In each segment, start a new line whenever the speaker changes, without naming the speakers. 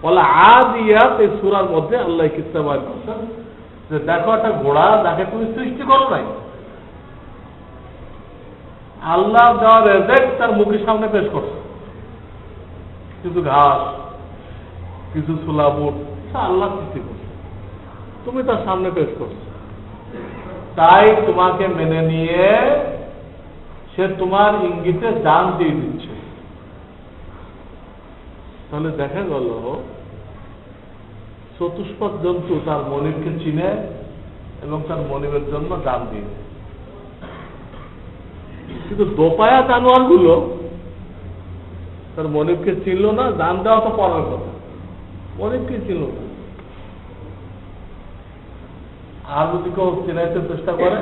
বলে আদিয়াত এই সূরার মধ্যে আল্লাহ কিসসা বয়ান করছেন যে দেখো একটা ঘোড়া যাকে তুমি সৃষ্টি করো নাই, আল্লাহ দেওয়া রেজেক্ট তার মুখের সামনে পেশ করছে, কিছু ঘাস কিছু ছোলা বুট আল্লাহ সৃষ্টি করছে, তুমি তার সামনে পেশ করছো, তাই তোমাকে মেনে নিয়ে সে তোমার ইঙ্গিতে জান দিয়ে দিচ্ছে। তাহলে দেখা গেল চতুষ্পদ জন্তু তার মনিবকে চিনে এবং তার মনিবের জন্য জান দিয়ে দেয়। কিন্তু দোপায়া জানোয়ার গুলো তার মনিবকে চিনল না, জান দেওয়া তো পরের কথা, মনিবকে চিনল না। আর যদি কেউ চিনাইতে চেষ্টা করে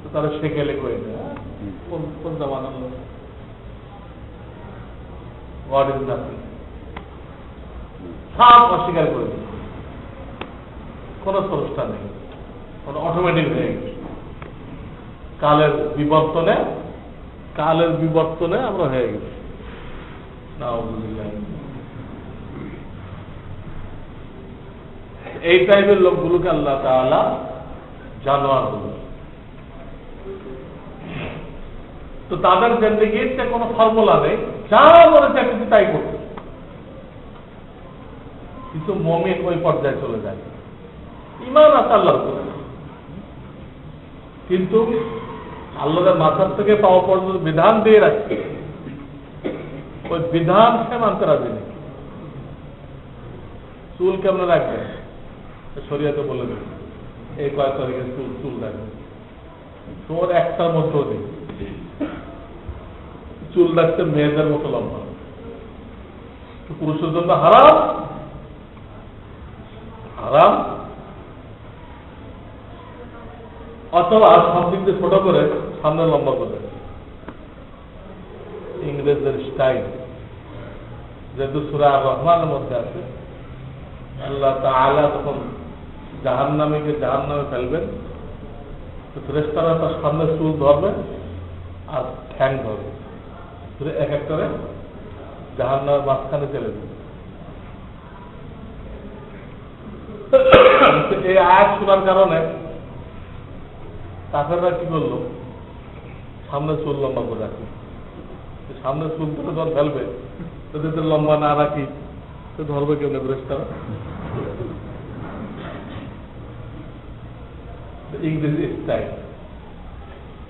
তো তারা সেকেলে করে দেয়, কোন জামানার লোক, গড ইজ নাথিং, সব অস্বীকার করে দিচ্ছে, কোনো স্রষ্টা নেই, কোনো অটোমেটিক হয়ে গেছে। কালের বিবর্তনে আমরা হয়ে গেছি। এই টাইপের লোকগুলোকে আল্লাহ তাআলা জানোয়ার বলে। তো তাদের জিন্দেগিতে কোনো ফর্মুলা নেই, যা বলে চাকরি তাই করছে। কিন্তু মুমিন ওই পর্যায়ে চলে যায়, ঈমান আছে আল্লাহর উপরে, কিন্তু আল্লাহর মাথার থেকে পাওয়া পর্যন্ত বিধান দিয়ে রাখছে, ওই বিধান সে মানতে রাজি নেই। চুল কেমন রাখবে শরীয়তে বলে দেবে, এই কয়েক তারিখে চুল রাখবে, তোর একটার মধ্যেও নেই। চুল রাখতে মেয়েদের মতো লম্বা, পুরুষের জন্য হারাম হারাম। অথবা সব দিক দিয়ে ছোট করে সামনে লম্বা করে, ইংরেজদের স্টাইল, যেহেতু সূরা আর রহমানের মধ্যে আছে, আল্লাহ তাআলা তখন জাহান্নামে ফেলবেন, ফেরেশতারা তার সামনে চুল ধরবে আর ঠ্যাং ধরবে, এক এক করে জাহান্নামের মাঝখানে চলে দেবে। এই আয়াত শোনার কারণে কাফেররা কি করলো, সামনে চুল লম্বা করে রাখি, সামনে চুল ধরে ধর ফেলবে, যদি লম্বা না রাখি তো ধরবে কেমনে ফেরেশতারা? ইংরেজি স্টাইল।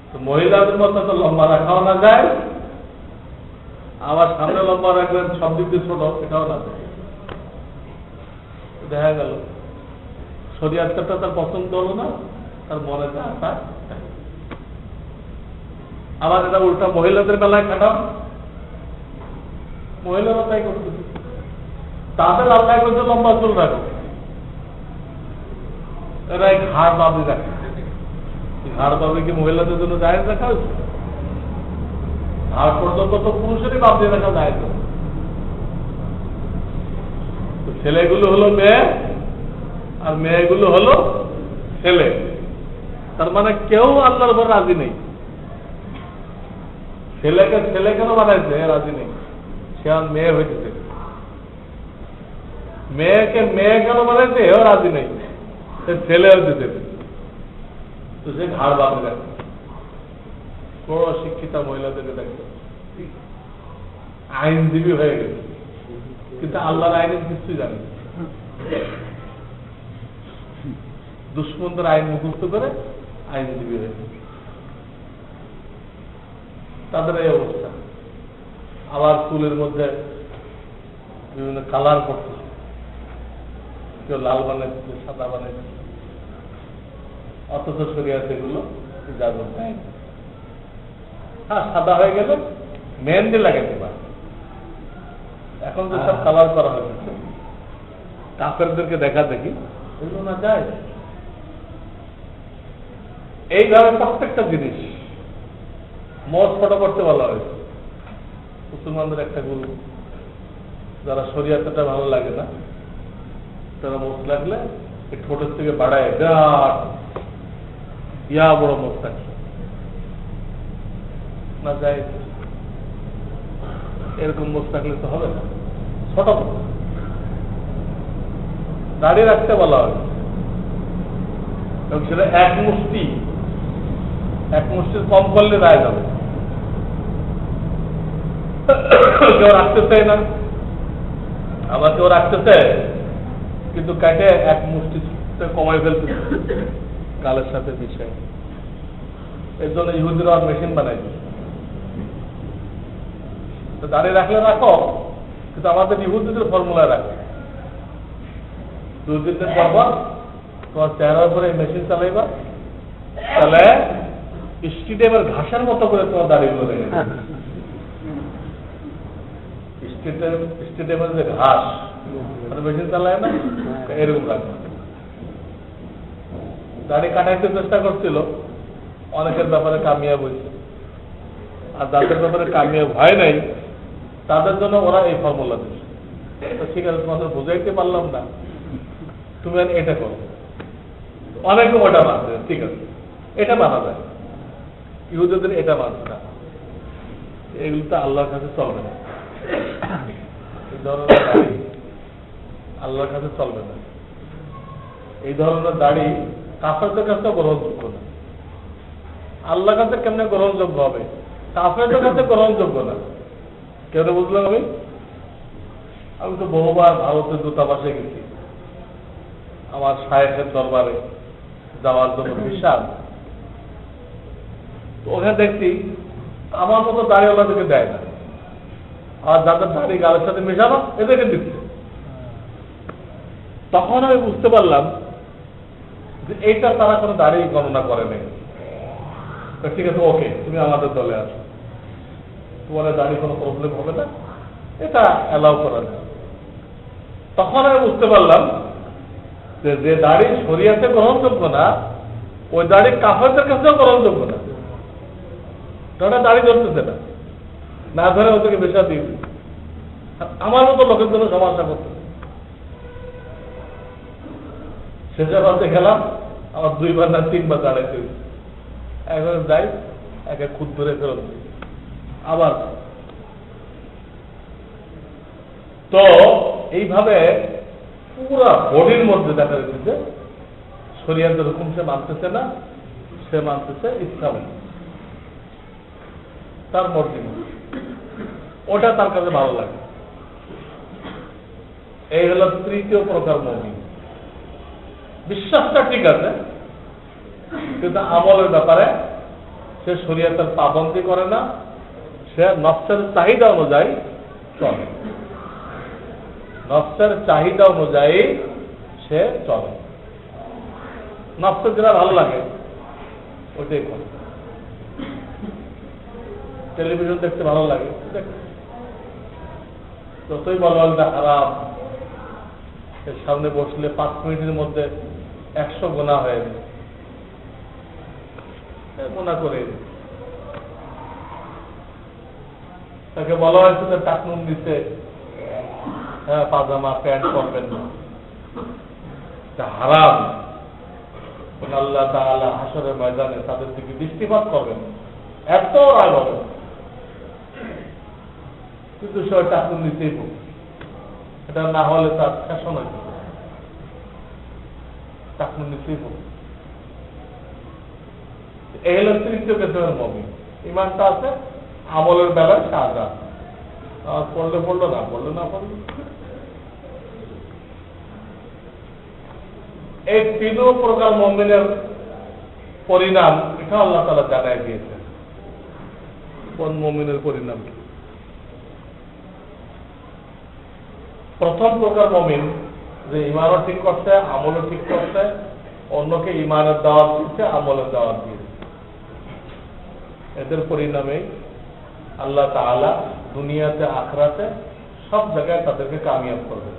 তো মহিলাদের মতো তো লম্বা রাখাও না যায়, আবার সামনে লম্বা রাখবেন সব দিক দিয়ে ছোট, এটাও না যায়। দেখা গেল শরীয়তটা তার পছন্দ হলো না, তার মনে যা তা। আবার এটা উল্টা মহিলাদের বেলায় খাটাও, মহিলারা তাই করতেছে, তাদের আল্লাহ করতে লম্বা চুল রাখো, এরা ঘাড় বাবরি রাখে। ঘাড় বাবরি কি মহিলাদের জন্য জায়েজ রাখা হয়েছে? ঘাড় পর্যন্ত তো পুরুষেরই বাবরি রাখা যায়। তো ছেলেগুলো হলো মেয়ে আর মেয়েগুলো হলো ছেলে, তার মানে কেউ আল্লাহর উপর রাজি নেই। ছেলেকে ছেলে কেন বানাইছে? রাজি নেই, সে আর মেয়ে হইতেছে। মেয়েকে মেয়ে কেন বানাইছে? এও রাজি নেই, সে ছেলে হইতেছে। তো সে ঘাড় বাঁধে রাখে। বড় শিক্ষিতা মহিলাদেরকে দেখে আইনজীবী হয়ে গেছে, কিন্তু আল্লাহর আইনের কিছুই জানে না। দুশ্মনদের আইন মুখস্থ করে আইনজীবী হয়ে গেছে, তাদের এই অবস্থা। আবার চুলের মধ্যে বিভিন্ন কালার করতেছে, কেউ লাল বানাইছে, সাদা বানাইছে, অথচ শরীয়তে এগুলো ইজাজত দেয়। হ্যাঁ, সাদা হয়ে গেলে মেহেন্দি লাগাইতে পারে। এখন যে সব কালার করা হয়েছে, কাফেরদেরকে দেখা দেখি এগুলো না যায়। এইভাবে প্রত্যেকটা জিনিস মত ফটো করতে বলা হয়েছে। মুসলমানদের একটা গুরু, যারা শরীয়তটা ভালো লাগে না, তারা মত লাগলে ঠোঁটের থেকে বাড়ায় বিরাট ইয়া বড় মত থাকে, না যায়, এরকম মুখ থাকলে তো হবে না। ছোট দাড়ি রাখতে বলা হয়, এবং সেটা এক মুষ্টির কম করলে রায় যাবে। কেউ রাখতে চায় না, আবার কেউ রাখতে চায় কিন্তু কাটে এক মুষ্টি কমাই ফেলতে গালের সাথে মিশে। এর জন্য ইহুদিরা মেশিন বানাই দাঁড়িয়ে রাখলে রাখো, কিন্তু আমাদের ইহুদিদের ফর্মুলায় রাখো। 2 দিনের পর তোমার চেহারার উপরে মেশিন চালাইবা, তাহলে স্টেডিয়ামের ঘাসের মতো করে তোমার দাঁড়িয়ে লেগে স্টেডিয়ামের যে ঘাস মেশিন চালায় না, এরকম রাখবে। দাড়ি কাটাইতে চেষ্টা করছিল, অনেকের ব্যাপারে কামিয়াব হয়েছে, আর যাদের ব্যাপারে কামিয়াব হয় নাই তাদের জন্য ওরা এই ফর্মুলা দিচ্ছে। ঠিক আছে, তোমাদের বুঝাইতে পারলাম না, তুমি এটা করো। অনেকে ওটা মানছে, ঠিক আছে, এটা মানা যায়, ইহুদিদের এটা মানছে না। এগুলো তো আল্লাহর কাছে চলবে না, এই ধরনের দাড়ি আল্লাহর কাছে চলবে না। এই ধরনের দাড়ি কাফেরদের কাছে গ্রহণযোগ্য না। আল্লাহর কাছে কেমনে গ্রহণযোগ্য হবে? কাফেরদের কাছে গ্রহণযোগ্য না। কেন বুঝলাম? আমি তো বহুবার ভারতের দূতাবাসে গেছি আমার শায়েখের দরবারে যাওয়ার জন্য, বিশাল। ওখানে দেখছি আমার মতো দাড়িওয়ালাদেরকে দেয় না, আর যাদের দাড়ি গালের সাথে মেশানো এদেরকে দিচ্ছে। তখন আমি বুঝতে পারলাম যে এইটা তারা কোনো দাড়ি গণনা করে নেই। ঠিক আছে, ওকে, তুমি আমাদের দলে আসো, তোমার দাড়ি কোনো প্রবলেম হবে না, এটা অ্যালাউ করা যায়। তখন আমি বুঝতে পারলাম যে দাড়ি শরিয়াতে গ্রহণযোগ্য না, ওই দাড়ি কাফেরদের কাছেও গ্রহণযোগ্য না। তারা দাড়ি ধরতেছে না, না ধরে ওদেরকে বেশা দিয়ে আমার মতো লোকের জন্য সমস্যা করতে। শেষে বলতে গেলাম, আমার 2বার না 3বার দাঁড়াইতে, এখন যাই একে খুদ ধরে ফেরত দিই আবার। তো এইভাবে পুরা বডির মধ্যে দেখা যাচ্ছে শরিয়াতের হুকুম সে মানতেছে না, সে মানতেছে ইসলাম, তার মর্জি, ওটা তার কাছে ভালো লাগে। এই হলো তৃতীয় প্রকার মুমিন। বিশ্বাসটা ঠিক আছে, কিন্তু আমলের ব্যাপারে সে শরিয়াতের পাবন্দি করে না, সে নফসের চাহিদা অনুযায়ী চলে, নফসের চাহিদা অনুযায়ী সে চলে। নফসের যেটা ভালো লাগে ওইটাই করে। টেলিভিশন দেখতে ভালো লাগে, যতই বলো হারাম, এর সামনে বসলে 5 মিনিটের মধ্যে 100 গোনা হয়ে যায়, গোনা করে। তাকে বলা হয়েছে যে টাকনুন দিতে, হ্যাঁ পাজামা প্যান্ট পরবেন না, হারাম। আল্লাহ তাআলা হাসরের ময়দানে তাদের দিকে দৃষ্টিপাত করবেন, এত রাগ হবে, কিন্তু সে টাকনুন দিতেই হোক, এটা না হলে তার ফ্যাশন হয়েছে, টাকনুন দিতেই হোক। এই হলো তৃতীয় কেসের মুমিন। ইমানটা আছে, আমলের বেলায় সাজা, পড়লে পড়লো, না পড়লে না পড়লো। এই 3 প্রকার মুমিনের পরিণাম এটা আল্লাহ তাআলা জানাই দিয়েছেন। কোন মুমিনের পরিণাম? প্রথম প্রকার মুমিন যে ইমানও ঠিক করছে, আমলও ঠিক করছে, অন্যকে ইমানের দাওয়াত দিচ্ছে, আমলের দাওয়াত দিয়েছে, এদের পরিণামে আল্লাহ তাআলা দুনিয়াতে আখিরাতে সব জায়গায় তাদেরকে কামিয়াব করবে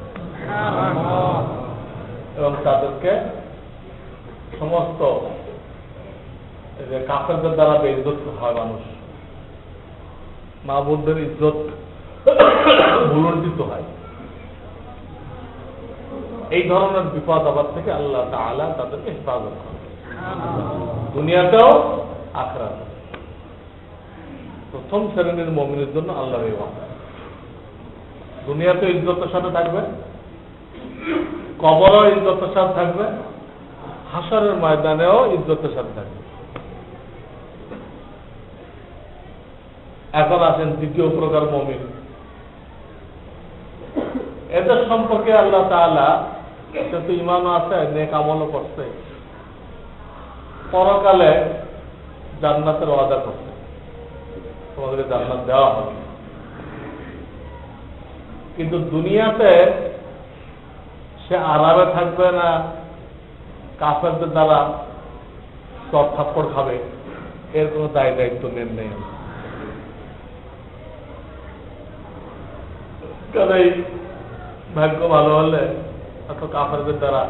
এবং তাদেরকে সমস্ত কাফেরদের দ্বারা বেইজ্জত হয় মানুষ, মাবুদদের ইজ্জত ভুলণ্ঠিত হয়। এই ধরনের বিপদ আপদ থেকে আল্লাহ তাআলা তাদেরকে হেফাজত করে দুনিয়াতেও আখিরাতেও। প্রথম শ্রেণীর মুমিনের জন্য আল্লাহর এই ওয়াদা। দুনিয়াতে ইজ্জতের সাথে থাকবে, কবরও ইজ্জতের সাথে থাকবে, হাসরের ময়দানেও ইজ্জতের সাথে থাকবে। এখন আসেন দ্বিতীয় প্রকার মুমিন। এদের সম্পর্কে আল্লাহ তাআলা কিন্তু ঈমানও আছে, নেক আমলও করছে, পরকালে জান্নাতের ওয়াদা করছে, তোমাদেরকে জান্নাত দেওয়া হবে। কিন্তু দুনিয়াতে সে আরামে থাকবে না, কাফেরদের দ্বারা চর থাপ্পড় খাবে, এর কোনো দায় দায়িত্ব নেই। কারণ এই ভাগ্য ভালো হলে এত কাফেরদের দ্বারা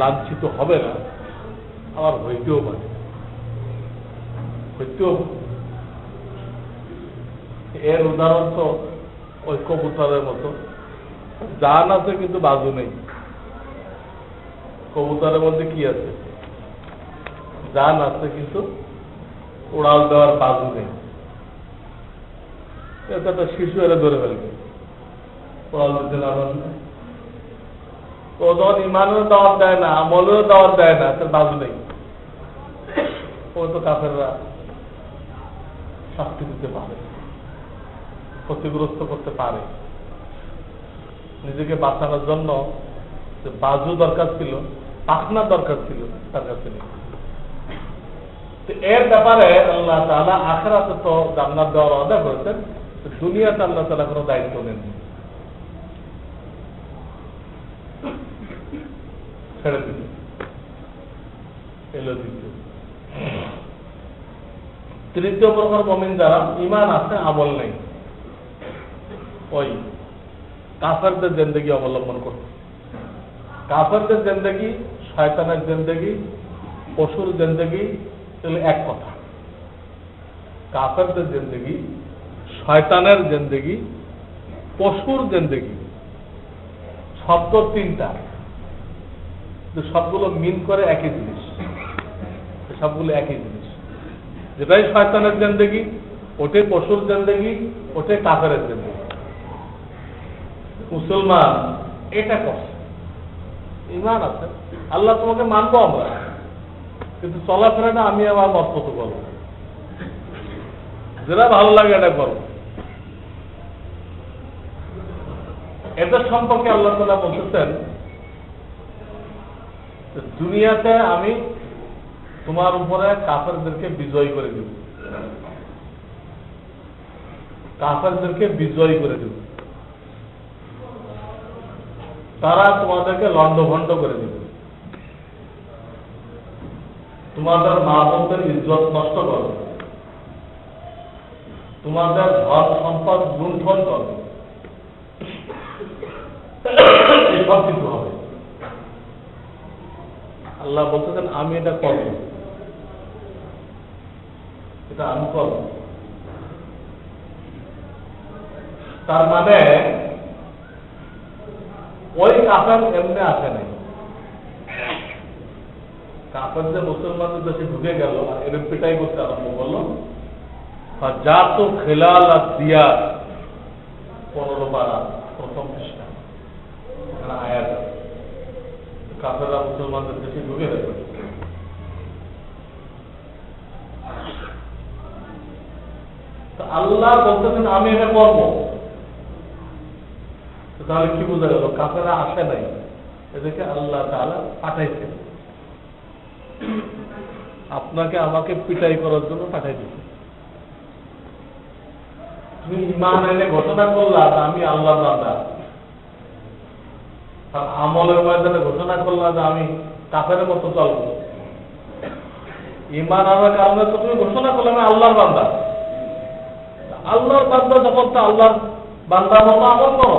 লাঞ্ছিত হবে না, আবার হইতেও পারে, এর উদাহরণ তো ওই কবুতরের মতো, জান আছে কিন্তু বাজু নেই। কবুতরের মধ্যে কি আছে? জান আছে কিন্তু উড়াল দেওয়ার বাজু নেই। এটা একটা শিশু এরা ধরে ফেলবে, উড়াল দিতে না পারলে। ও যখন ইমানের দাওয়াত দেয় না, আমলেরও দাওয়াত দেয় না, তার বাজু নেই। ও তো কাফেররা শাস্তি দিতে পারে, ক্ষতিগ্রস্ত করতে পারে। নিজেকে বাঁচানোর জন্য যে বাজু দরকার ছিল, পাখনা দরকার ছিল, তার কাছে নেই। এর ব্যাপারে আল্লাহ তাআলা আখিরাতে তো জান্নাত দেওয়ার ওয়াদা করেছেন, দুনিয়াতে আল্লাহ তাআলা কোনো দায়িত্ব নেন, ছেড়ে দিল, এলো দিতে। তৃতীয় প্রকার মুমিন যারা ঈমান আছে আমল নেই, ওই কাফেরদের জিন্দেগি অবলম্বন করছে। কাফেরদের জিন্দেগি, শয়তানের জিন্দেগি, পশুর জিন্দেগি, এগুলো এক কথা। কাফেরদের জিন্দেগি, শয়তানের জিন্দেগি, পশুর জিন্দেগি, শব্দ তিনটা, সবগুলো মিন করে একই জিনিস, সবগুলো একই জিনিস। যেটাই শয়তানের জিন্দেগি, ওটাই পশুর জিন্দেগি, ওটাই কাফেরের জিন্দেগি। মুসলমান এটা করছে, ঈমান আছে, আল্লাহ তোমাকে মানবো আমরা, কিন্তু চলাফেরাটা আমি আমার মত মতো করবো, যেটা ভালো লাগে এটা করবো। এদের সম্পর্কে আল্লাহ তাআলা বলতেছেন, দুনিয়াতে আমি তোমার উপরে কাফেরদেরকে বিজয় করে দেব, কাফেরদেরকে বিজয় করে দেব, তারা তোমাদেরকে লণ্ডভণ্ড করে দেবে, তোমাদের মা বোনদের ইজ্জত নষ্ট করবে, তোমাদের ধন সম্পদ লুণ্ঠন করবে, এসব কিছু হবে। আল্লাহ বলতেছেন আমি এটা করব, এটা আমি করব। তার মানে ওই কাফের এমনি আসে নাই। কাফের যে মুসলমানদের দেশে ঢুকে গেল, এর পিটাই করতে আরম্ভ করলো, যা তো খেলাল আর দিয়া 15 পারা প্রথম পৃষ্ঠা আয়াত। কাফেররা মুসলমানদের দেশে ঢুকে গেল। আল্লাহ বলতেছেন আমি এটা করবো, তাহলে কি বোঝা গেল? কাফেররা আসে নাই, এদেরকে আল্লাহ তাআলা পাঠাইছেন, আপনাকে আমাকে পিটাই করার জন্য পাঠাই দিচ্ছে। তুমি ঈমান এনে ঘোষণা করলা আমি আল্লাহর বান্দা, আর আমলের ময়দানে ঘোষণা করলা যে আমি কাফেরের মতো চলবো। ঈমান আনার কারণে তো তুমি ঘোষণা করলে আমি আল্লাহর বান্দা। আল্লাহর বান্দা যখন তো আল্লাহর বান্দার মতো আমল করো,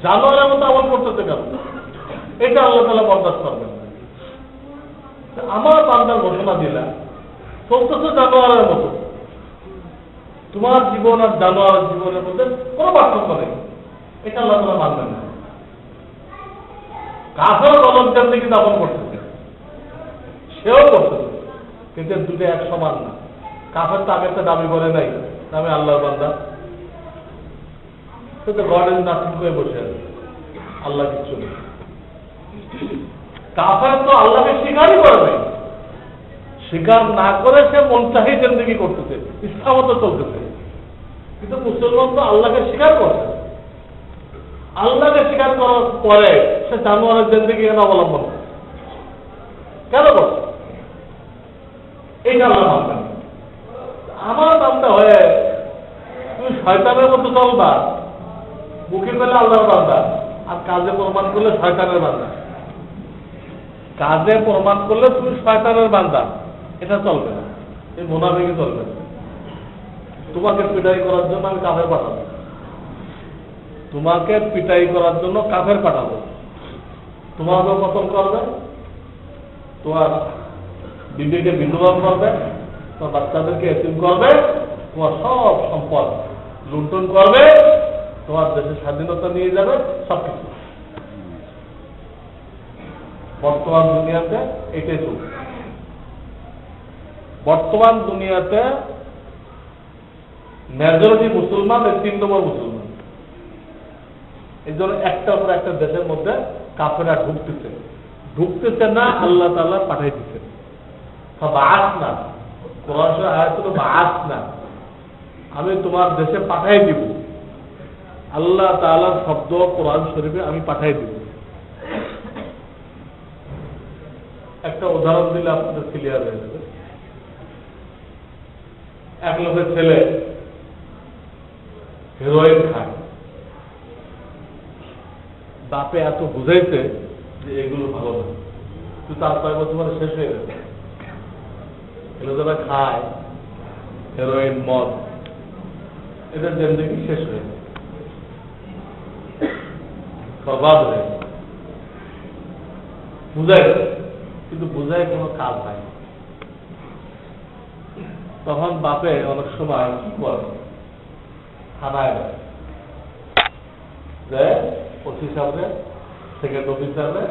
জানোয়ারের মতো আমল করতেছে কেন? এটা আল্লাহ তাআলা বরদাস্ত করবেন। আমার বান্দার ঘোষণা দিলা, চলতেছে জানোয়ারের মতো। তোমার জীবন আর জানোয়ারের জীবনের মধ্যে কোনো পার্থক্য নেই, এটা আল্লাহ তাআলা মানবেন না। কাফের গলতজান থেকে দাপন করতেছে, সেও করতেছে, কিন্তু দুটো এক সমান না। কাফের তো আগে একটা দাবি করে নাই আমি আল্লাহর বান্দা, সে তো গড ইজ নাথিং করে বসে আছে, আল্লাহ কিচ্ছু নেই। কাফের তো আল্লাহকে স্বীকারই করে নাই, স্বীকার না করে সে মন চাহি জিন্দেগি করতেছে, ইচ্ছা মতো চলতেছে। কিন্তু মুসলমান তো আল্লাহকে স্বীকার করে, আল্লাহকে স্বীকার করার পরে সে জানোয়ারের জিন্দেগি কেন অবলম্বন করে, কেন করছে? এইটা আল্লাহ মানবেন। আমার বান্দা হয়ে তুমি শয়তানের মতো চলবা, মুখে পেলে আল্লাহর বান্দা, আর কাজে প্রমাণ করলে শয়তানের বান্দা। কাজে প্রমাণ করলে তুমি শয়তানের বান্দা, এটা চলবে না, এই মুনাফিকি চলবে না। তোমাকে পিটাই করার জন্য আমি কাফের পাঠাবো, তোমাকে পিটাই করার জন্য কাফের পাঠাবো, তোমাকেও পতন করবে, তোমার বিবেকে বিধবা করবে, তোমার বাচ্চাদেরকে এতিম করবে, তোমার সব সম্পদ লুণ্ঠন করবে, তোমার দেশের স্বাধীনতা নিয়ে যাবে, সবকিছু। বর্তমান দুনিয়াতে এটাই চলছে। বর্তমান দুনিয়াতে মেজরিটি মুসলমান, 3 নম্বর মুসলমান। এই জন্য একটার পর একটা দেশের মধ্যে কাফেরা ঢুকতেছে না, আল্লাহ তাআলা পাঠাই দিচ্ছে। বাস না, কোরআন শরীফের আয়াত হলো বাস না, আমি তোমার দেশে পাঠাই দিব। আল্লাহ তাআলার শব্দ কোরআন শরীফে আমি পাঠাই দিব। একটা উদাহরণ দিলে আপনাদের ক্লিয়ার হয়ে যাবে। এক লোকের ছেলে হেরোইন খায়, বাপে এত বুঝাইছে যে এগুলো ভালো না, কিন্তু তার কয়েক বছর পরে শেষ হয়ে গেছে। এগুলো যারা খায় হেরোইন, মদ, এদের জিন্দেগি শেষ হয়ে গেছে, বরবাদ হয়ে গেছে। বুঝাইছে, কিন্তু বুঝায় কোনো কাজ হয়। তখন বাপে অনেক সময় কি করে, থানায় যে ওসি সাহেবরে, সেকেন্ড অফিসারে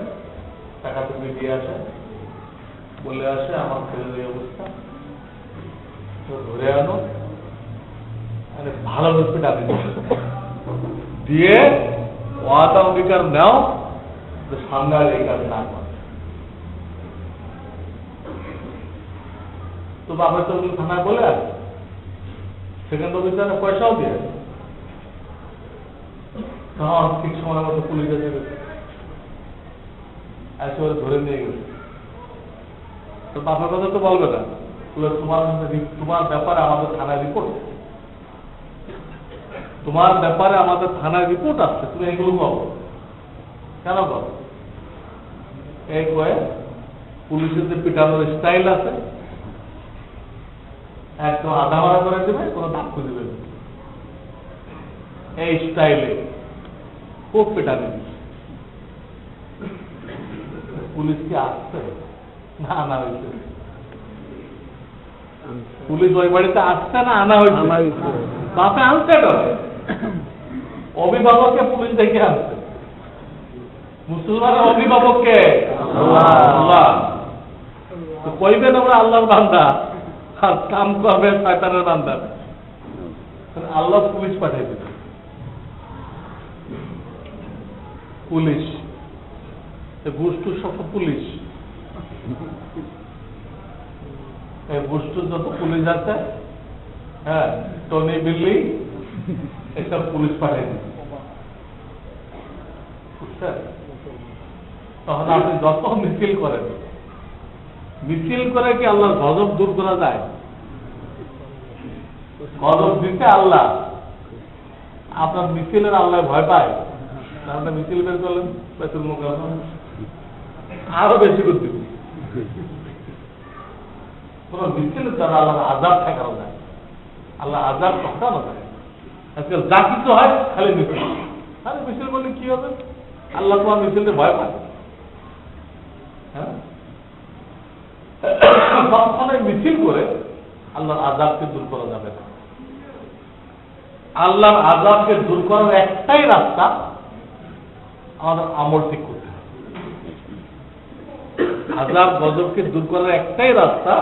টাকা তুমি দিয়ে আসে, বলে আসে আমার ছেলের এই অবস্থা, ধরে আনো, মানে ভালো রূপে ডাকি দিয়ে ওয়াদা অঙ্গীকার নাও যে সামনে আর এই কাজ না করে। তো বাবার তো থানায় বলে আসে, সেকেন্ড অফিসারে পয়সাও দিয়ে আসে, তখন ঠিক সময় মতো পুলিশ এসে গেছে, এসে ওরা ধরে নিয়ে গেছে। তো বাবার কথা তো বলবে না, তোমার ব্যাপারে আমাদের থানায় রিপোর্ট, তোমার ব্যাপারে আমাদের থানায় রিপোর্ট আসছে, তুমি এগুলো বলো, কেন বলো? এই কয়ে পুলিশের যে পিটানোর স্টাইল আছে, একদম আধা মারা করে দেবে, কোনো ধাক্কু দেবে, এই স্টাইলে খুব পিটানি দিচ্ছে। পুলিশ কি আসছে? না আনা হয়েছে। পুলিশ ওই বাড়িতে আসছে না আনা হয়েছে? বাপে আনছে, অভিভাবককে পুলিশ দেখে আসছে। মুসলমানের অভিভাবককে আল্লাহ। তো কইবেন আমরা আল্লাহর বান্দা, আর কাম করবে শয়তানের বান্দা। আল্লাহ পুলিশ পাঠিয়ে দিবে। পুলিশ গোষ্ঠীর সব পুলিশ, এই গোষ্ঠীর যত পুলিশ আছে, হ্যাঁ, টনি বিল্লি, এসব পুলিশ পাঠিয়ে দিবে। বুঝছেন? তখন আপনি যত মিছিল করেন, মিছিল করে কি আল্লাহর গজব দূর করা যায়? গজব দিতে আল্লাহ, আপনার মিছিলের আল্লাহ ভয় পায়, তাহলে মিছিল বের করলেন, বেতুল মুকাররম আরো বেশি করে দিব। কোন মিছিলের দ্বারা আল্লাহর আযাব ঠেকানো যায়, আল্লাহ আযাব ঠেকানো যায়। আজকাল যা কিছু হয় খালি মিছিল, খালি মিছিল বললে কি হবে? আল্লাহ তোমার মিছিলকে ভয় পায়। হ্যাঁ, সবসময় মিছিল করে আল্লাহর আযাবকে দূর করা যাবে না। আল্লাহর আযাবকে দূর করার একটাই রাস্তা, আমাদের আমল ঠিক করতে হবে। আযাব গজবকে দূর করার একটাই রাস্তা,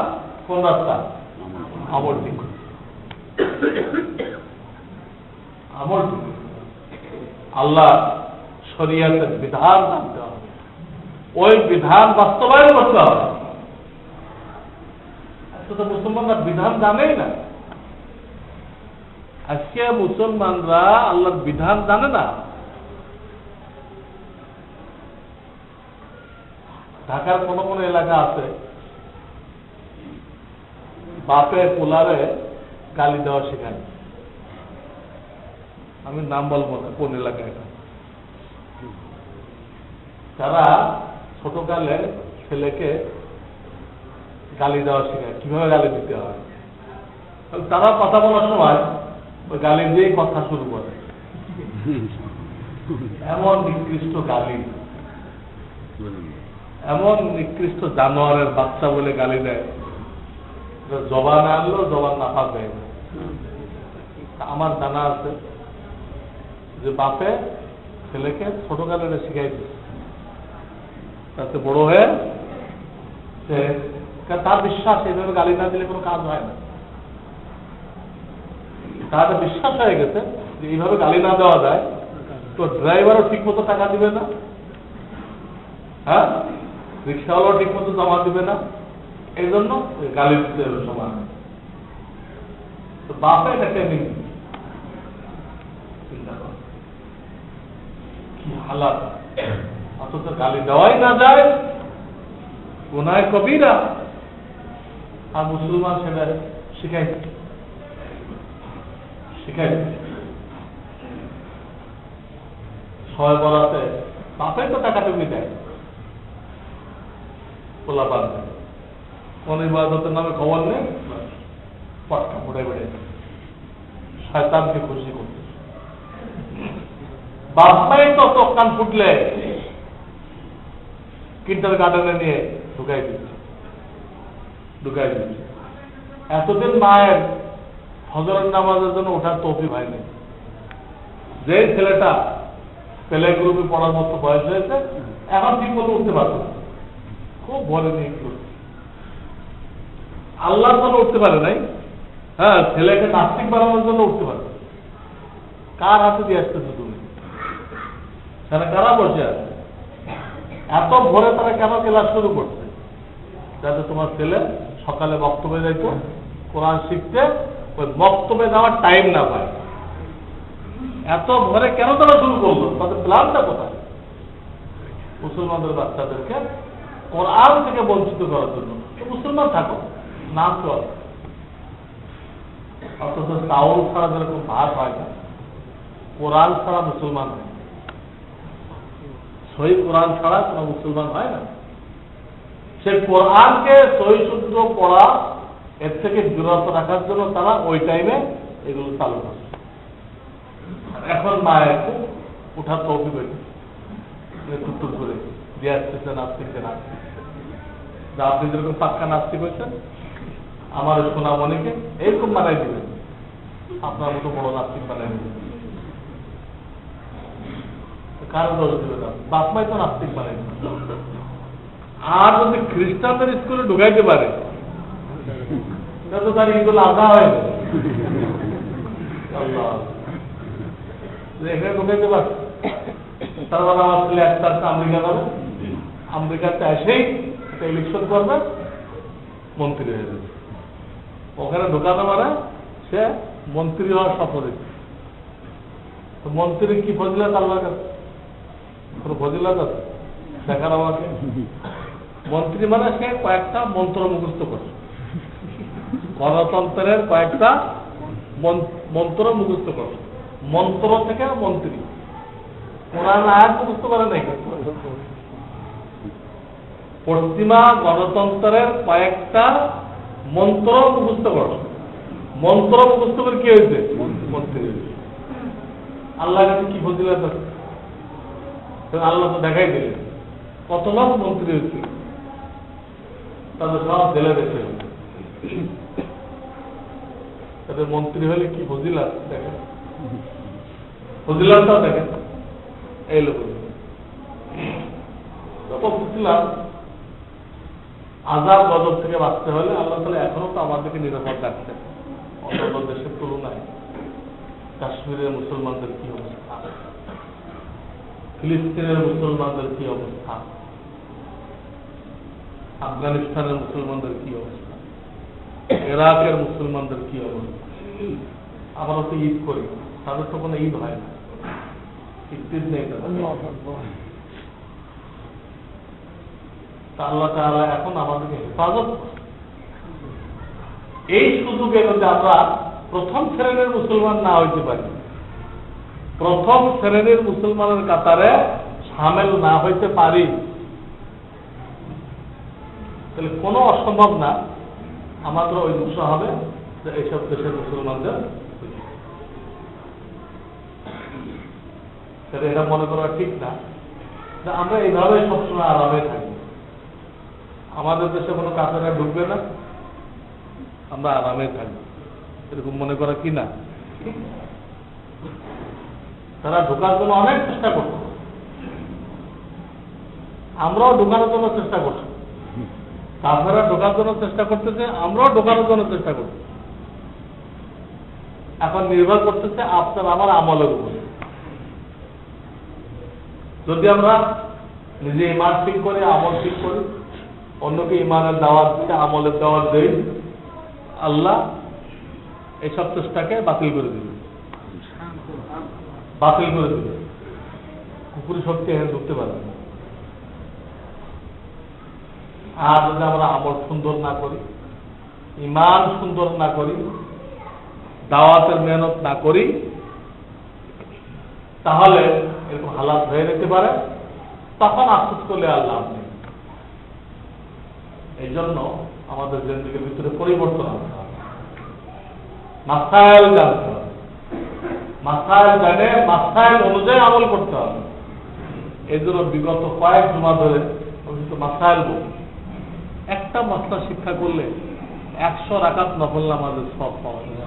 কোন রাস্তা? আমল ঠিক করতে, আমল ঠিক করতে। আল্লাহ শরীয়তের বিধান জানতে হবে, ওই বিধান বাস্তবায়ন করতে হবে। আজকে তো মুসলমানরা বিধান জানেই না। আজকে মুসলমানরা আল্লাহর বিধান জানে না। ঢাকার কোন কোন এলাকা আছে বাপে পোলারে গালি দেওয়া শেখায়। আমি নাম বলবো না কোন এলাকায় এটা। তারা ছোটকালে ছেলেকে গালি দেওয়া শেখায়, কিভাবে গালি দিতে হয়। তারা কথা বলার সময় ওই গালি দিয়েই কথা শুরু করে। এমন নিকৃষ্ট গালি, এমন নিকৃষ্ট জানোয়ারের বাচ্চা বলে গালি দেয়, জবান আনলেও জবান নাফা দেয়। আমার জানা আছে যে বাপে ছেলেকে ছোটকালে শিখাই দিচ্ছে, তাতে বড় হয়ে তার বিশ্বাস এইভাবে গালি না দিলে কোনো কাজ হয় না। তার বিশ্বাস হয়ে গেছে যে এইভাবে গালি না দেওয়া যায়, তো ড্রাইভারও ঠিক মতো টাকা দিবে না, হ্যাঁ, রিক্সাওয়ালাও ঠিক মতো জমা দিবে না। এই জন্য গালি দিতে হবে সমান। তো বাপে এটাকে কি হালাত, অথচ গালি দেওয়াই না যায়, গুনাহ কবিরা, আর মুসলমান সেটা শিখাই শিখাই। ছয় বলাতে বাপে তো টাকা টুকি দেয়, পোলা পান কোন ইবাদতের নামে খবর নেই, পটকা ফুটে বেড়ে শয়তানকে খুশি করতে। বাপমাই তো কান ফুটলে কিন্টার গার্ডেনে নিয়ে ঢুকাই দিচ্ছে। এতদিন মায়ের ফজরের নামাজের জন্য ওঠার তৌফিক হয়নি। যে ছেলেটা প্লে গ্রুপে পড়ার মতো বয়স হয়েছে, এখন ঠিক মতো উঠতে পারবে, খুব ভরে নিয়ে আল্লাহর জন্য উঠতে পারে নাই। হ্যাঁ, ছেলেকে নাস্তিক বানানোর জন্য উঠতে পারে। কার হাতে দিয়ে আসতেছে তুমি? সেখানে কারা বসে আছে? এত ভোরে তারা কেন ক্লাস শুরু করছে? যাতে তোমার ছেলে সকালে বক্তব্যে যাইতো কোরআন শিখতে, ওই বক্তব্যে যাওয়ার টাইম না পায়। এত ভোরে কেন তারা শুরু করলো? তাদের প্ল্যানটা কোথায়? মুসলমানদের বাচ্চাদেরকে কোরআন থেকে বঞ্চিত করার জন্য। মুসলমান থাকো, নাম তো আছে, অথচ চাউল ছাড়া যেরকম ভাত হয় না, কোরআন ছাড়া মুসলমান হয়, সহি কোরআন ছাড়া কোনো মুসলমান হয় না। সে কোরআনকে সহি শুদ্ধ পড়া, এর থেকে বিরত রাখার জন্য তারা ওই টাইমে এগুলো চালু করে। এখন মায়ের উঠার তৌফিক হয়েছে, নেতৃত্ব করে দিয়ে আসতেছে নাস্তিককে নাস্তিক। যা আপনি যেরকম পাক্কা নাস্তিক হয়েছেন, আমার সোনামণিকে এইরকম বানাই দিবেন, আপনার মতো বড় নাস্তিক বানাই দিবেন। কারো দোষ দিবে না, বাপমাই তো নাস্তিক বানাই দিবেন। আর যদি খ্রিস্টানদের স্কুলে ঢুকাইতে পারে, এটা তো তার ঈদুল আজহা হয়ে গেল। এখানে ঢুকাইতে পারছে, তারপর আমার ছেলে একটা আছে আমেরিকা যাবে, আমেরিকাতে এসেই একটা ইলেকশন করবে, মন্ত্রী হয়ে যাবে। ওখানে ঢোকাতে পারে, সে মন্ত্রী হওয়ার শপথ দিচ্ছে। তো মন্ত্রী কি ফজিলত আল্লাহর কাছে? কোনো ফজিলত আছে দেখার আমাকে? মন্ত্রী মানে সে কয়েকটা মন্ত্র মুখস্থ করছে, গণতন্ত্রের কয়েকটা মন্ত্র মুখস্থ করছে। মন্ত্র থেকে মন্ত্রী, কোরআন আয়াত মুখস্থ করে নাই। পশ্চিমা গণতন্ত্রের কয়েকটা মন্ত্র মুখস্থ করছে। মন্ত্র মুখস্থ করে কি হয়েছে? মন্ত্রী হয়েছে। আল্লাহর কাছে কি ফজিলত আছে? আল্লাহ তো দেখাই দিলেন কত লাখ মন্ত্রী হয়েছে, তাদের সব জেলে দেখে। তাদের মন্ত্রী হলে কি ফজিলত দেখেন, ফজিলতটাও দেখেন। এই লোক বলছিলাম আযাব গজব থেকে বাঁচতে হলে আল্লাহ তাআলা এখনো তো আমাদেরকে নিরাপদ রাখছেন। অন্যান্য দেশের তুলনায় কাশ্মীরের মুসলমানদের কি অবস্থা, ফিলিস্তিনের মুসলমানদের কি অবস্থা, আফগানিস্তানের মুসলমানদের কি অবস্থা, ইরাকের মুসলমানদের কি অবস্থা। আমরা তো ঈদ করি, তাদের তো কোনো ঈদ হয় না, ঈদ নেই। আল্লাহ তাআলা এখন আমাদেরকে হেফাজত করে। এই সুযোগে যদি আমরা প্রথম শ্রেণীর মুসলমান না হইতে পারি, প্রথম শ্রেণীর মুসলমানের কাতারে সামিল না হইতে পারি, তাহলে কোনো অসম্ভব না আমাদের ওই দোষ হবে যে এইসব দেশের মুসলমানদের। এটা মনে করা ঠিক না যে আমরা এইভাবে সবসময় আরামে থাকি, আমাদের দেশে কোনো কাতারে ঢুকবে না, আমরা আরামে থাকবো, এরকম মনে করা কি না ঠিক। তারা ঢোকার জন্য অনেক চেষ্টা করত, আমরাও ঢোকানোর জন্য চেষ্টা করছি, কাফেররা ঢোকার জন্য চেষ্টা করতেছে, আমরাও ঢোকানোর জন্য চেষ্টা করছি। এখন নির্ভর করতেছে আপনার আমার আমলের উপর। যদি আমরা নিজে ইমান ঠিক করি, আমল ঠিক করি, অন্যকে ইমানের দাওয়াত দিতে আমলের দাওয়াত দেই, আল্লাহ এইসব চেষ্টাকে বাতিল করে দিবে, বাতিল করে দিবে। কুকুরি শক্তি এখানে ঢুকতে পারবে না। আর যদি আমরা আমল সুন্দর না করি, ইমান সুন্দর না করি, দাওয়াতের মেহনত না করি, তাহলে এরকম হালাত হয়ে যেতে পারে। তখন আফসোস করলে আল্লাহ আপনি। এই জন্য আমাদের জিন্দেগির ভিতরে পরিবর্তন আনতে হবে, মাসাইল জানতে হবে, মাসাইল জানে মাসাইল অনুযায়ী আমল করতে হবে। এই জন্য বিগত কয়েক জুমা ধরে আমি তো মাসাইল বলি, একটা মাসলা শিক্ষা করলে 100 রাকাত নফল নামাজের সব পাওয়া যায়।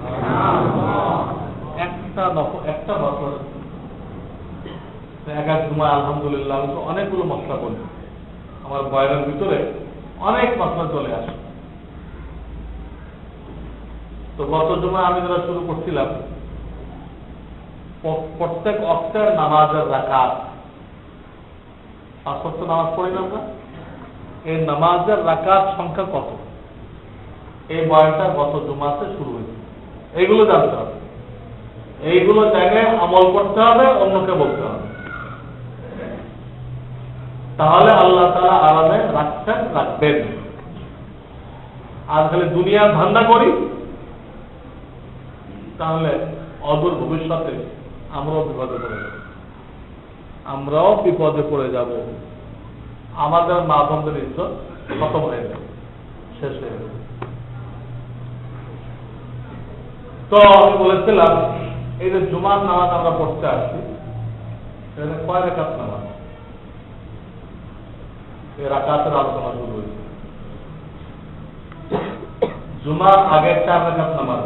একটা মাসলা এক জুমা আলহামদুলিল্লাহ আমি তো অনেকগুলো মশলা বলি, আমার বয়ানের ভিতরে অনেক মশলা চলে আসে। তো গত জুমা আমি যারা শুরু করছিলাম, প্রত্যেক অক্টের নামাজের রাকাত, 5 ওয়াক্ত নামাজ পড়ি না আমরা, এই নামাজের রাকাত সংখ্যা কত, এই বয়ানটা গত জুমাতে শুরু হয়েছে। এইগুলো জানতে হবে, এইগুলো জেনে আমল করতে হবে, অন্যকে বলতে হবে, তাহলে আল্লাহ তাআলা আরামে রাখবেন। আর খালি দুনিয়ার ধান্দা করি, তাহলে অদূর ভবিষ্যতে আমরাও বিপদে পড়ে যাব, আমরাও বিপদে পড়ে যাব, আমাদের মা বোনদের ইজ্জত খতম হয়ে যাবে, শেষ হয়ে যাবে। তো আমি বলেছিলাম এই যে জুমার নামাজ আমরা পড়তে আসছি, এখানে কয় রাকাত নামাজ, এই রাকাতের আলোচনা শুরু হয়েছে। জুমার আগের 4 রাকাত নামাজ,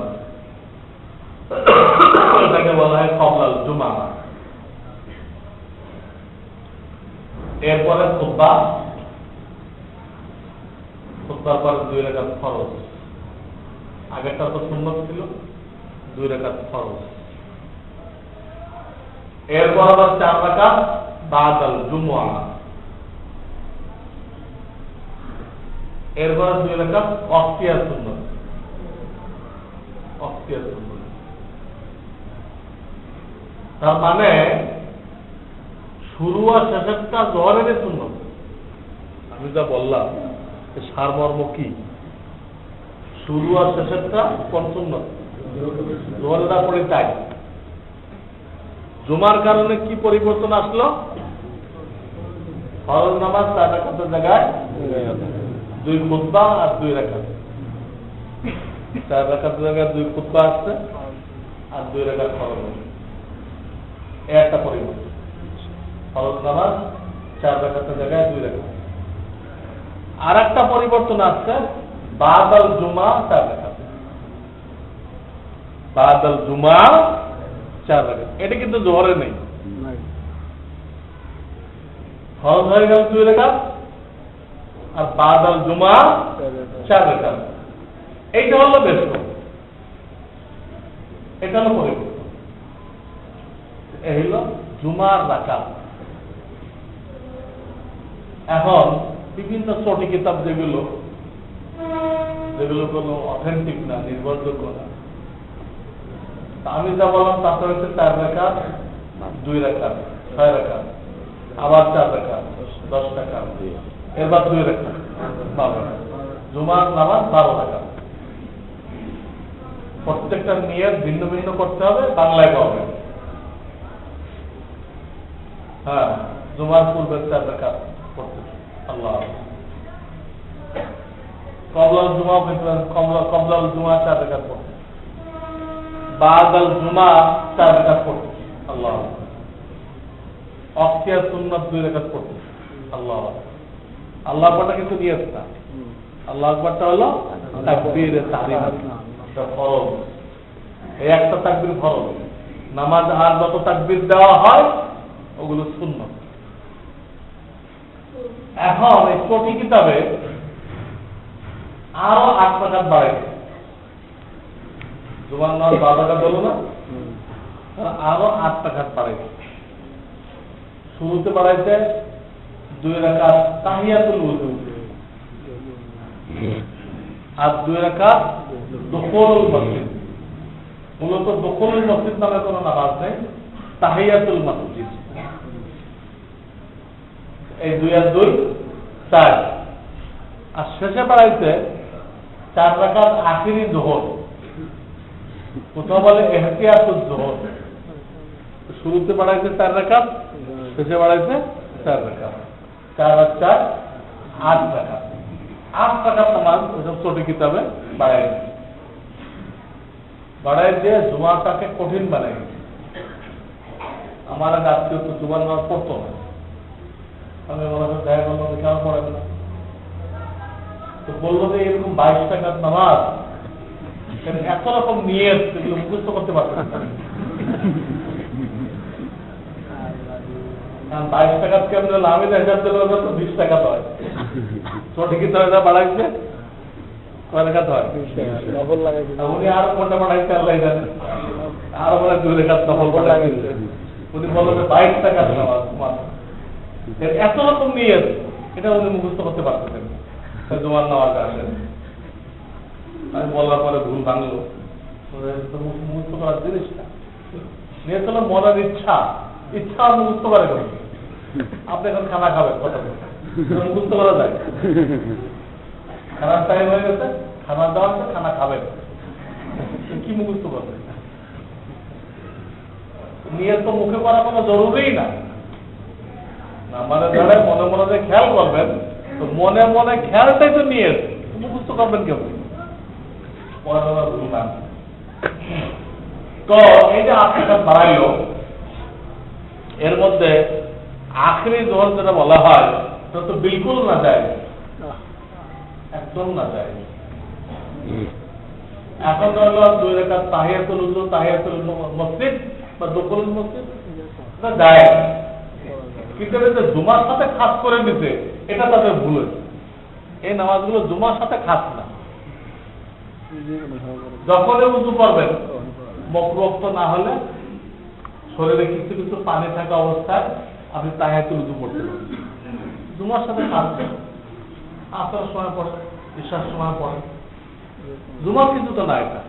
এটাকে বলা হয় কবলাল জুমা। এরপরে খুতবা, খুতবার পরে 2 রাকাত ফরজ, আগেরটা তো সুন্নত ছিল, 2 রাকাত ফরজ। এরপর আবার 4 রাকাত বাদাল জুমআ, এরপর 2 রাকাত ওয়াক্তিয়া সুন্নত, ওয়াক্তিয়া সুন্নত। তার মানে শুরু আর শেষেরটা জোহরের সুন্নত। আমি যা বললাম সারমর্ম কি, শুরু আর শেষেরটা কোন সুন্নত, জোহরের পড়ে তাই। জুমার কারণে কি পরিবর্তন আসলো, ফরজ নামাজ 4 রাকাতের জায়গায় 2 খুতবা আর 2 রাকাত, 4 রাকাতের জায়গায় 2 খুতবা আসছে আর 2 রাকাত ফরজ। একটা পরিবর্তন, ফরজ নামাজ 4 রাকাতের জায়গায় 2 রাকাত। আর একটা পরিবর্তন আসছে বাদাল জুমা 4 রাকাত, বাদাল জুমা 4 রাকাত। এটা কিন্তু জোহরে নেই, ফরজ হয়ে গেল 2 রাকাত আর বাদাল জুমা 4 রাকাত। এইটা হলো বেশ, এটা হলো পরিবর্তন। এই হলো জুমার রাকাত। এখন বিভিন্ন ছোট কিতাব যেগুলো কোনো অথেন্টিক না, নির্ভরযোগ্য না, আমি যা বললাম তাতে হচ্ছে 4 রাকাত, 2 রাকাত, 6 রাকাত, আবার 4 রাকাত, 10 রাকাত, এরবার 2 রাকাত, 12 রাকাত। জুমার নামাজ 12 রাকাত। প্রত্যেকটা নিয়ত ভিন্ন ভিন্ন করতে হবে, বাংলায় হবে। হ্যাঁ, জুমার পূর্বে 4 রাকাত পড়তে আল্লাহ, কবলাল জুমা কবলাল জুমা 4 রাকাত পড়তে, বাদাল জুমা 4 রাকাত পড়তে আল্লাহ, অক্তিয়ার সুন্নাত 2 রাকাত পড়তে আল্লাহ। আল্লাহ আকবারটা কিন্তু নিয়ত না, আল্লাহ আকবারটা হলো তাকবীরে তাহরিম, এটা ফরজ। এই একটা তাকবীর ফরজ। নামাজ আর যত তাকবীর দেওয়া হয় ওগুলো সুন্নাত। এখন এই ছোটি কিতাবে আরো 8 রাকাত বাড়াইছে। জুমার নামাজ 12 রাকাত হলো না, আরো 8 রাকাত বাড়াইছে। শুরুতে বাড়াইছে 2 রাকাত তাহিয়াতুল ওযু, আর 2 রাকাত দুখুলুল মসজিদ। মূলত দুখুলুল মসজিদ নামে কোনো নামাজ নেই, তাহিয়াতুল মসজিদ। এই 2 আর 2 4। আর শেষে বাড়াইছে 4 রাকাত আখিরি যোহর, কোথাও বলে এহতিয়াতুল যোহর। শুরুতে বাড়াইছে 4 রাকাত, শেষে বাড়াইছে 4 রাকাত। 4 আর 4 8 রাকাত। 8 রাকাত নামাজ ওইসব ছোট কিতাবে বাড়াই দিয়ে জুমাটাকে কঠিন বানাই। আমার এক আত্মীয় তো জুমার নামাজ পড়তো না, আমি ওনার সাথে দেখা করলাম কেন পড়েন না, তো বললো যে এরকম 22 টাকার নামাজ, এত রকম নিয়ত, এগুলো মুখস্থ করতে পারতেন না। 22 টাকার কেমন হলো, আমি হিসাব দিলে তো 20 টাকা হয়। ছোট কিতাবে বাড়াইছে কয় রাকাত হয়, উনি আরো কোনটা বাড়াইছে আল্লাহ জানে, আরো বলে 2 রাকাত নফল লাগাইছে। উনি বললো যে 22 টাকার নামাজ, এত রকম নিয়ত, এটা উনি মুখস্থ করতে পারতেছেন। জুমার নামাজ আসেন, আমি বলার পরে ভুল ভাঙলো, মুখস্থ করার জিনিস না। নিয়ত হলো মনের ইচ্ছা, ইচ্ছা মুখস্থ করে কেন? আপনি এখন খানা খাবেন, কথা মুখস্থ করা যায়? খানার টাইম হয়ে গেছে, খানা দেওয়া আছে, খানা খাবেন, কি মুখস্থ করবেন? নিয়ত তো মুখে করা কোনো জরুরি না। মানে যারা মনে মনে যে খেয়াল করবেন, তো মনে মনে খেয়ালটাই তো নিয়ে মুখস্থ করবেন কেউ? তো এই যে 8 টাকা বাড়াইল, এর মধ্যে আখরি জোহর যেটা বলা হয় সেটা তো বিলকুল না যায়, একদম না যায়। এখন হলো 2 রাকাত তাহিয়াতুল ওযু, তাহিয়াতুল মসজিদ বা দুখুলুল মসজিদ, এটা যায়। কিন্তু এটা জুমার সাথে খাস করে নিতে, এটা তাদের ভুল হয়েছে। এই নামাজগুলো জুমার সাথে খাস না। যখনই উযু করবেন, মাকরুহ তো না হলে শরীরে কিছু কিছু পানি থাকা অবস্থায় আপনি তাহিয়াতুল ওযু করতে পারেন। জুমার সাথে খাস না, আসরের সময় পড়ে, ইশার সময় পড়ে, জুমার কিন্তু তো না এটা।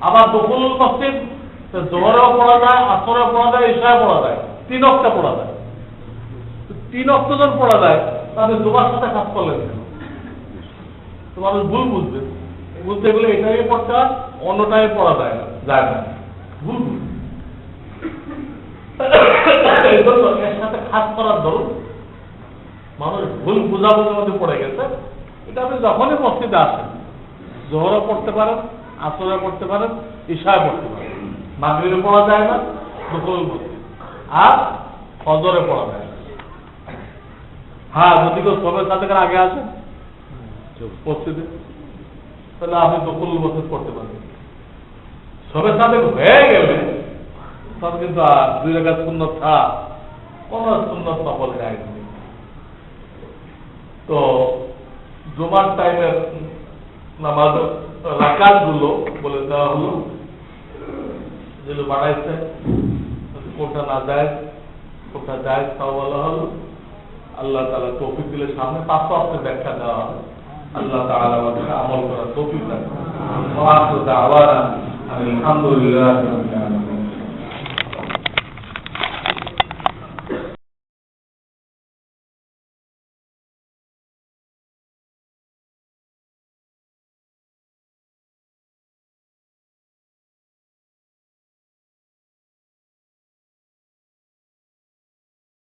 আবার দুখুলুল মসজিদ জোহরেও পড়া যায়, আসরেও পড়া যায়, ইশায় পড়া যায়, 3 ওয়াক্ত পড়া যায়। 3 ওয়াক্ত যখন পড়া যায়, তাহলে জুমার সাথে কাজ করলেন কেন? তো মানুষ ভুল বুঝবে, বুঝতে গেলে এটাই পড়তে হয়, অন্যটাই পড়া যায় না, যায় না, ভুল বুঝবে। এই জন্য এর সাথে খাস করার দরুন মানুষ ভুল বুঝাবুঝির মধ্যে পড়ে গেছে। এটা আপনি যখনই মসজিদে আসেন, জোহরে পড়তে পারেন, আসরে পড়তে পারেন, ইশায় পড়তে পারেন। মাগরিবে পড়া যায় না, দুখুলুল মসজিদ, আর ফজরে পড়া যায় না। হ্যাঁ, যদি কেউ সবের সাথে আগে আসেন মসজিদে, তাহলে আপনি দুখুলুল মসজিদ পড়তে পারেন। সবের সাথে হয়ে গেলে তখন কিন্তু আর 2 রাকাত সুন্নত কোন সুন্নত নফল যায়। তো জুমার টাইমের নামাজ রাকাত গুলো বলে দেওয়া হলো, যেগুলো বানাইছে কোনটা না যায় কোনটা যায় তাও বলা হলো। আল্লাহ তাআলা তৌফিক দিলে সামনে 5 ওয়াক্তের ব্যাখ্যা দেওয়া হবে। আল্লাহ তাআলা আমাদের আমল করার তৌফিক দান করুন। ওয়া আখিরু দাওয়ানা আলহামদুলিল্লাহ।